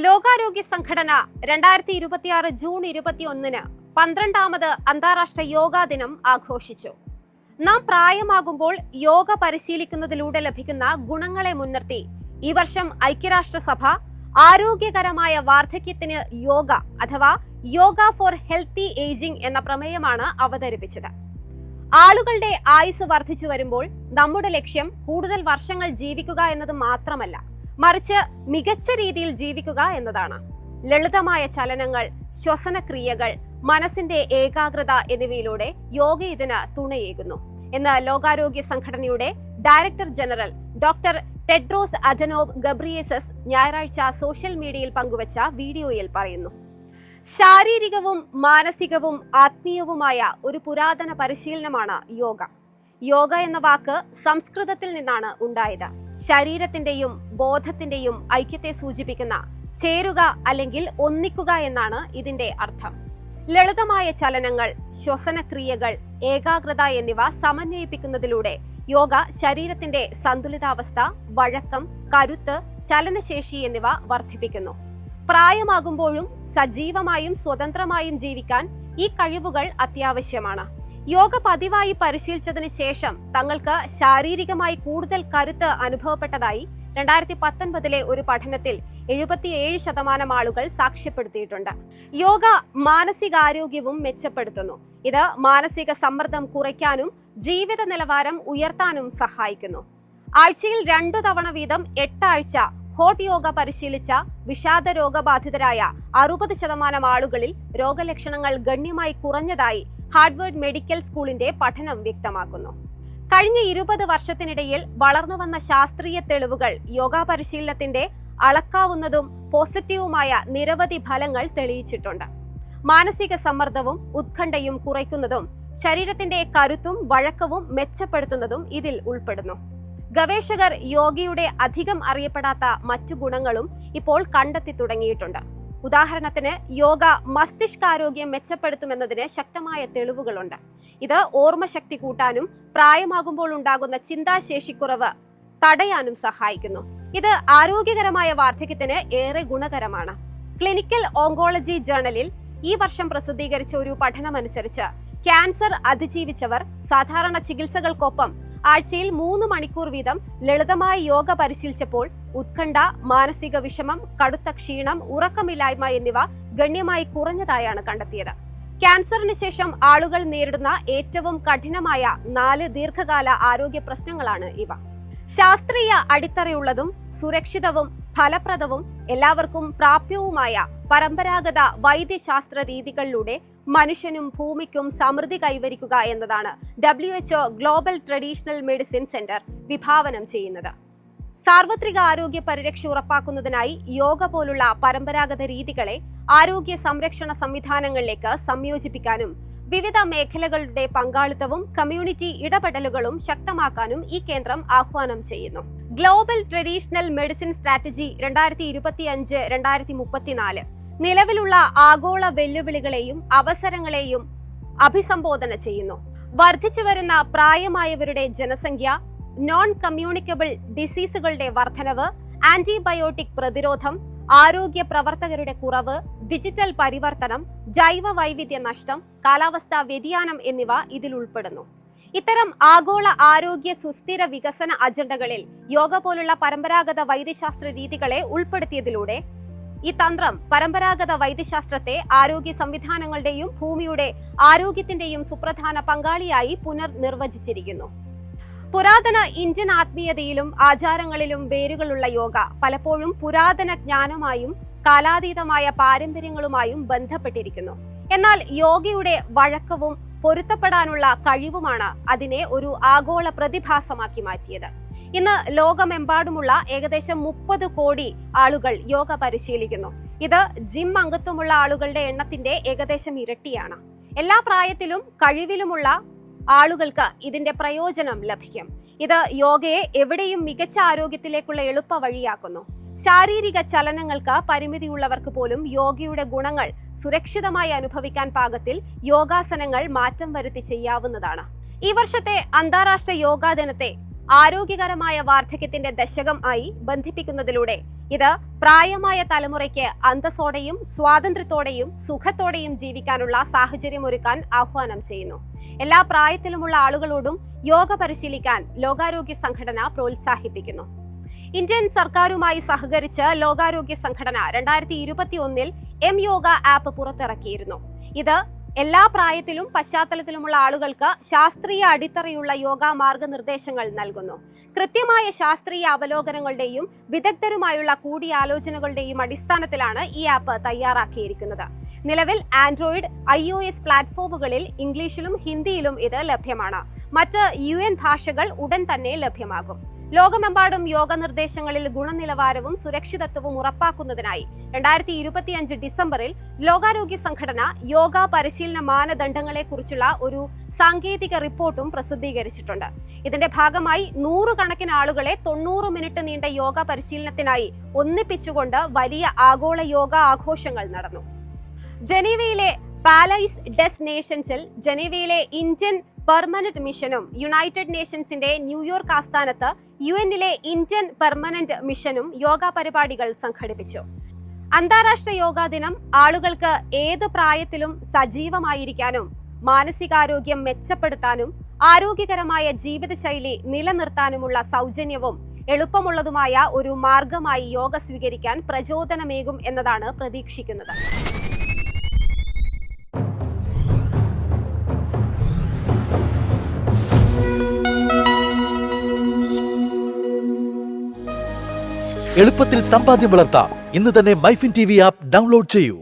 ലോകാരോഗ്യ സംഘടന 2026 ജൂൺ 21 12ാമത് അന്താരാഷ്ട്ര യോഗാ ദിനം ആഘോഷിച്ചു. നാം പ്രായമാകുമ്പോൾ യോഗ പരിശീലിക്കുന്നതിലൂടെ ലഭിക്കുന്ന ഗുണങ്ങളെ മുൻനിർത്തി ഈ വർഷം ഐക്യരാഷ്ട്രസഭ ആരോഗ്യകരമായ വാർദ്ധക്യത്തിന് യോഗ അഥവാ യോഗ ഫോർ ഹെൽത്തി ഏജിംഗ് എന്ന പ്രമേയമാണ് അവതരിപ്പിച്ചത്. ആളുകളുടെ ആയുസ് വർദ്ധിച്ചു വരുമ്പോൾ നമ്മുടെ ലക്ഷ്യം കൂടുതൽ വർഷങ്ങൾ ജീവിക്കുക എന്നത് മാത്രമല്ല, മറിച്ച് മികച്ച രീതിയിൽ ജീവിക്കുക എന്നതാണ്. ലളിതമായ ചലനങ്ങൾ, ശ്വസനക്രിയകൾ, മനസ്സിന്റെ ഏകാഗ്രത എന്നിവയിലൂടെ യോഗ ഇതിന് തുണയേകുന്നു എന്ന് ലോകാരോഗ്യ സംഘടനയുടെ director general doctor Tedros Adhanom Ghebreyesus ഞായറാഴ്ച സോഷ്യൽ മീഡിയയിൽ പങ്കുവച്ച വീഡിയോയിൽ പറയുന്നു. ശാരീരികവും മാനസികവും ആത്മീയവുമായ ഒരു പുരാതന പരിശീലനമാണ് യോഗ. യോഗ എന്ന വാക്ക് സംസ്കൃതത്തിൽ നിന്നാണ് ഉണ്ടായത്. ശരീരത്തിന്റെയും ബോധത്തിന്റെയും ഐക്യത്തെ സൂചിപ്പിക്കുന്ന ചേരുക അല്ലെങ്കിൽ ഒന്നിക്കുക എന്നാണ് ഇതിന്റെ അർത്ഥം. ലളിതമായ ചലനങ്ങൾ, ശ്വസനക്രിയകൾ, ഏകാഗ്രത എന്നിവ സമന്വയിപ്പിക്കുന്നതിലൂടെ യോഗ ശരീരത്തിന്റെ സന്തുലിതാവസ്ഥ, വഴക്കം, കരുത്ത്, ചലനശേഷി എന്നിവ വർദ്ധിപ്പിക്കുന്നു. പ്രായമാകുമ്പോഴും സജീവമായും സ്വതന്ത്രമായും ജീവിക്കാൻ ഈ കഴിവുകൾ അത്യാവശ്യമാണ്. യോഗ പതിവായി പരിശീലിച്ചതിന് ശേഷം തങ്ങൾക്ക് ശാരീരികമായി കൂടുതൽ കരുത്ത് അനുഭവപ്പെട്ടതായി 2019 ഒരു പഠനത്തിൽ 77% ആളുകൾ സാക്ഷ്യപ്പെടുത്തിയിട്ടുണ്ട്. യോഗ മാനസികാരോഗ്യവും മെച്ചപ്പെടുത്തുന്നു. ഇത് മാനസിക സമ്മർദ്ദം കുറയ്ക്കാനും ജീവിത നിലവാരം ഉയർത്താനും സഹായിക്കുന്നു. ആഴ്ചയിൽ 2 തവണ വീതം 8 ആഴ്ച ഹോട്ട് യോഗ പരിശീലിച്ച വിഷാദ രോഗബാധിതരായ 60% ആളുകളിൽ രോഗലക്ഷണങ്ങൾ ഗണ്യമായി കുറഞ്ഞതായി ഹാർവാർഡ് മെഡിക്കൽ സ്കൂളിന്റെ പഠനം വ്യക്തമാക്കുന്നു. കഴിഞ്ഞ 20 വർഷത്തിനിടയിൽ വളർന്നുവന്ന ശാസ്ത്രീയ തെളിവുകൾ യോഗ പരിശീലനത്തിന്റെ അളക്കാവുന്നതും പോസിറ്റീവുമായ നിരവധി ഫലങ്ങൾ തെളിയിച്ചിട്ടുണ്ട്. മാനസിക സമ്മർദ്ദവും ഉത്കണ്ഠയും കുറയ്ക്കുന്നതും ശരീരത്തിന്റെ കരുത്തും വഴക്കവും മെച്ചപ്പെടുത്തുന്നതും ഇതിൽ ഉൾപ്പെടുന്നു. ഗവേഷകർ യോഗയുടെ അധികം അറിയപ്പെടാത്ത മറ്റു ഗുണങ്ങളും ഇപ്പോൾ കണ്ടെത്തി തുടങ്ങിയിട്ടുണ്ട്. ഉദാഹരണത്തിന്, യോഗ മസ്തിഷ്കാരോഗ്യം മെച്ചപ്പെടുത്തുമെന്നതിന് ശക്തമായ തെളിവുകളുണ്ട്. ഇത് ഓർമ്മശക്തി കൂട്ടാനും പ്രായമാകുമ്പോൾ ഉണ്ടാകുന്ന ചിന്താശേഷിക്കുറവ് തടയാനും സഹായിക്കുന്നു. ഇത് ആരോഗ്യകരമായ വാർദ്ധക്യത്തിന് ഏറെ ഗുണകരമാണ്. ക്ലിനിക്കൽ ഓങ്കോളജി ജേണലിൽ ഈ വർഷം പ്രസിദ്ധീകരിച്ച ഒരു പഠനമനുസരിച്ച് ക്യാൻസർ അതിജീവിച്ചവർ സാധാരണ ചികിത്സകൾക്കൊപ്പം ആഴ്ചയിൽ 3 മണിക്കൂർ വീതം ലളിതമായ യോഗ പരിശീലിച്ചപ്പോൾ ഉത്കണ്ഠ, മാനസിക വിഷമം, കടുത്ത ക്ഷീണം, ഉറക്കമില്ലായ്മ എന്നിവ ഗണ്യമായി കുറഞ്ഞതായാണ് കണ്ടെത്തിയത്. ക്യാൻസറിന് ശേഷം ആളുകൾ നേരിടുന്ന ഏറ്റവും കഠിനമായ 4 ദീർഘകാല ആരോഗ്യ പ്രശ്നങ്ങളാണ് ഇവ. ശാസ്ത്രീയ അടിത്തറയുള്ളതും സുരക്ഷിതവും ഫലപ്രദവും എല്ലാവർക്കും പ്രാപ്യവുമായ പരമ്പരാഗത വൈദ്യശാസ്ത്ര രീതികളിലൂടെ മനുഷ്യനും ഭൂമിക്കും സമൃദ്ധി കൈവരിക്കുക എന്നതാണ് WHO global traditional medicine centre വിഭാവനം ചെയ്യുന്നത്. സാർവത്രിക ആരോഗ്യ പരിരക്ഷ ഉറപ്പാക്കുന്നതിനായി യോഗ പോലുള്ള പരമ്പരാഗത രീതികളെ ആരോഗ്യ സംരക്ഷണ സംവിധാനങ്ങളിലേക്ക് സംയോജിപ്പിക്കാനും വിവിധ മേഖലകളുടെ പങ്കാളിത്തവും കമ്മ്യൂണിറ്റി ഇടപെടലുകളും ശക്തമാക്കാനും ഈ കേന്ദ്രം ആഹ്വാനം ചെയ്യുന്നു. ഗ്ലോബൽ ട്രഡീഷണൽ മെഡിസിൻ സ്ട്രാറ്റജി 2025-2034 നിലവിലുള്ള ആഗോള വെല്ലുവിളികളെയും അവസരങ്ങളെയും അഭിസംബോധന ചെയ്യുന്നു. വർദ്ധിച്ചുവരുന്ന പ്രായമായവരുടെ ജനസംഖ്യ, നോൺ കമ്മ്യൂണിക്കബിൾ ഡിസീസുകളുടെ വർധനവ്, ആന്റിബയോട്ടിക് പ്രതിരോധം, ആരോഗ്യ പ്രവർത്തകരുടെ കുറവ്, ഡിജിറ്റൽ പരിവർത്തനം, ജൈവ വൈവിധ്യ നഷ്ടം, കാലാവസ്ഥാ വ്യതിയാനം എന്നിവ ഇതിൽ ഉൾപ്പെടുന്നു. ഇത്തരം ആഗോള ആരോഗ്യ സുസ്ഥിര വികസന അജണ്ടകളിൽ യോഗ പോലുള്ള പരമ്പരാഗത വൈദ്യശാസ്ത്ര രീതികളെ ഉൾപ്പെടുത്തിയതിലൂടെ ഈ തന്ത്രം പരമ്പരാഗത വൈദ്യശാസ്ത്രത്തെ ആരോഗ്യ സംവിധാനങ്ങളുടെയും ഭൂമിയുടെ ആരോഗ്യത്തിന്റെയും സുപ്രധാന പങ്കാളിയായി പുനർനിർവചിച്ചിരിക്കുന്നു. പുരാതന ഇന്ത്യൻ ആത്മീയതയിലും ആചാരങ്ങളിലും വേരുകളുള്ള യോഗ പലപ്പോഴും പുരാതന ജ്ഞാനമായും കാലാതീതമായ പാരമ്പര്യങ്ങളുമായും ബന്ധപ്പെട്ടിരിക്കുന്നു. എന്നാൽ യോഗയുടെ വഴക്കവും പൊരുത്തപ്പെടാനുള്ള കഴിവുമാണ് അതിനെ ഒരു ആഗോള പ്രതിഭാസമാക്കി മാറ്റിയത്. ഇന്ന് ലോകമെമ്പാടുമുള്ള ഏകദേശം 30 കോടി ആളുകൾ യോഗ പരിശീലിക്കുന്നു. ഇത് ജിം അംഗത്വമുള്ള ആളുകളുടെ എണ്ണത്തിന്റെ ഏകദേശം ഇരട്ടിയാണ്. എല്ലാ പ്രായത്തിലും കഴിവിലുമുള്ള ആളുകൾക്ക് ഇതിന്റെ പ്രയോജനം ലഭിക്കും. ഇത് യോഗയെ എവിടെയും മികച്ച ആരോഗ്യത്തിലേക്കുള്ള എളുപ്പ വഴിയാക്കുന്നു. ശാരീരിക ചലനങ്ങൾക്ക് പരിമിതിയുള്ളവർക്ക് പോലും യോഗയുടെ ഗുണങ്ങൾ സുരക്ഷിതമായി അനുഭവിക്കാൻ പാകത്തിൽ യോഗാസനങ്ങൾ മാറ്റം വരുത്തി ചെയ്യാവുന്നതാണ്. ഈ വർഷത്തെ അന്താരാഷ്ട്ര യോഗാ ദിനത്തെ ആരോഗ്യകരമായ വാർദ്ധക്യത്തിന്റെ ദശകം ആയി ബന്ധിപ്പിക്കുന്നതിലൂടെ ഇത് പ്രായമായ തലമുറയ്ക്ക് അന്തസ്സോടെയും സ്വാതന്ത്ര്യത്തോടെയും സുഖത്തോടെയും ജീവിക്കാനുള്ള സാഹചര്യം ഒരുക്കാൻ ആഹ്വാനം ചെയ്യുന്നു. എല്ലാ പ്രായത്തിലുമുള്ള ആളുകളോടും യോഗ പരിശീലിക്കാൻ ലോകാരോഗ്യ സംഘടന പ്രോത്സാഹിപ്പിക്കുന്നു. ഇന്ത്യൻ സർക്കാരുമായി സഹകരിച്ച് ലോകാരോഗ്യ സംഘടന 2021 എം യോഗ ആപ്പ് പുറത്തിറക്കിയിരുന്നു. ഇത് എല്ലാ പ്രായത്തിലും പശ്ചാത്തലത്തിലുമുള്ള ആളുകൾക്ക് ശാസ്ത്രീയ അടിത്തറയുള്ള യോഗ മാർഗനിർദ്ദേശങ്ങൾ നൽകുന്നു. കൃത്യമായ ശാസ്ത്രീയ അവലോകനങ്ങളുടെയും വിദഗ്ധരുമായുള്ള കൂടിയാലോചനകളുടെയും അടിസ്ഥാനത്തിലാണ് ഈ ആപ്പ് തയ്യാറാക്കിയിരിക്കുന്നത്. നിലവിൽ ആൻഡ്രോയിഡ്, iOS പ്ലാറ്റ്ഫോമുകളിൽ ഇംഗ്ലീഷിലും ഹിന്ദിയിലും ഇത് ലഭ്യമാണ്. മറ്റ് UN ഭാഷകൾ ഉടൻ തന്നെ ലഭ്യമാകും. ലോകമെമ്പാടും യോഗ നിർദ്ദേശങ്ങളിൽ ഗുണനിലവാരവും സുരക്ഷിതത്വവും ഉറപ്പാക്കുന്നതിനായി 2025 ഡിസംബറിൽ ലോകാരോഗ്യ സംഘടന യോഗ പരിശീലന മാനദണ്ഡങ്ങളെക്കുറിച്ചുള്ള ഒരു സാങ്കേതിക റിപ്പോർട്ടും പ്രസിദ്ധീകരിച്ചിട്ടുണ്ട്. ഇതിന്റെ ഭാഗമായി 100 കണക്കിന് ആളുകളെ 90 മിനിറ്റ് നീണ്ട യോഗ പരിശീലനത്തിനായി ഒന്നിപ്പിച്ചുകൊണ്ട് വലിയ ആഗോള യോഗ ആഘോഷങ്ങൾ നടന്നു. ജനീവയിലെ പാലൈസ് ഡെസ് നേഷൻസിൽ ജനീവയിലെ ഇന്ത്യൻ പെർമനന്റ് മിഷനും യുണൈറ്റഡ് നേഷൻസിന്റെ ന്യൂയോർക്ക് ആസ്ഥാനത്ത് UN-ലെ ഇന്ത്യൻ പെർമനന്റ് മിഷനും യോഗ പരിപാടികൾ സംഘടിപ്പിച്ചു. അന്താരാഷ്ട്ര യോഗാ ദിനം ആളുകൾക്ക് ഏത് പ്രായത്തിലും സജീവമായിരിക്കാനും മാനസികാരോഗ്യം മെച്ചപ്പെടുത്താനും ആരോഗ്യകരമായ ജീവിതശൈലി നിലനിർത്താനുമുള്ള സൗജന്യവും എളുപ്പമുള്ളതുമായ ഒരു മാർഗമായി യോഗ സ്വീകരിക്കാൻ പ്രചോദനമേകും എന്നതാണ് പ്രതീക്ഷിക്കുന്നത്. എളുപ്പത്തിൽ സമ്പാദ്യം വളർത്താം. ഇന്ന് തന്നെ മൈഫിൻ TV ആപ്പ് ഡൗൺലോഡ് ചെയ്യൂ.